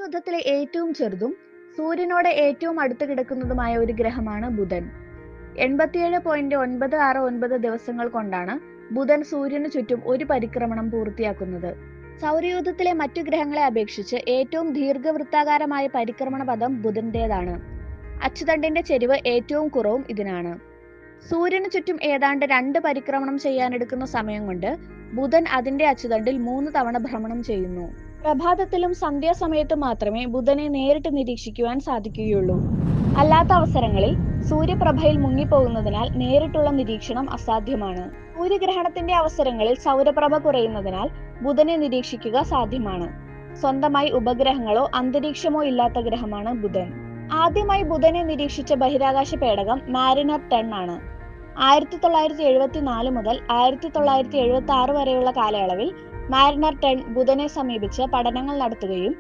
സൗരയൂഥത്തിലെ ഏറ്റവും ചെറുതും സൂര്യനോട് ഏറ്റവും അടുത്ത് കിടക്കുന്നതുമായ ഒരു ഗ്രഹമാണ് ബുധൻ. 87.969 ദിവസങ്ങൾ കൊണ്ടാണ് ബുധൻ സൂര്യനു ചുറ്റും ഒരു പരിക്രമണം പൂർത്തിയാക്കുന്നത്. സൗരയൂഥത്തിലെ മറ്റു ഗ്രഹങ്ങളെ അപേക്ഷിച്ച് ഏറ്റവും ദീർഘവൃത്താകാരമായ പരിക്രമണ പഥം ബുധന്റേതാണ്. അച്ചുതണ്ടിന്റെ ചെരിവ് ഏറ്റവും കുറവും ഇതിനാണ്. സൂര്യനു ചുറ്റും ഏതാണ്ട് 2 പരിക്രമണം ചെയ്യാനെടുക്കുന്ന സമയം കൊണ്ട് ബുധൻ അതിന്റെ അച്ചുതണ്ടിൽ 3 തവണ ഭ്രമണം ചെയ്യുന്നു. പ്രഭാതത്തിലും സന്ധ്യാസമയത്തും മാത്രമേ ബുധനെ നേരിട്ട് നിരീക്ഷിക്കുവാൻ സാധിക്കുകയുള്ളൂ. അല്ലാത്ത അവസരങ്ങളിൽ സൂര്യപ്രഭയിൽ മുങ്ങിപ്പോകുന്നതിനാൽ നേരിട്ടുള്ള നിരീക്ഷണം അസാധ്യമാണ്. സൂര്യഗ്രഹണത്തിന്റെ അവസരങ്ങളിൽ സൗരപ്രഭ കുറയുന്നതിനാൽ ബുധനെ നിരീക്ഷിക്കുക സാധ്യമാണ്. സ്വന്തമായി ഉപഗ്രഹങ്ങളോ അന്തരീക്ഷമോ ഇല്ലാത്ത ഗ്രഹമാണ് ബുധൻ. ആദ്യമായി ബുധനെ നിരീക്ഷിച്ച ബഹിരാകാശ പേടകം മാരിനർ 10 ആണ്. 1974 മുതൽ 1976 വരെയുള്ള കാലയളവിൽ മാരിനർ 10 ബുധനെ സമീപിച്ച് പഠനങ്ങൾ നടത്തുകയും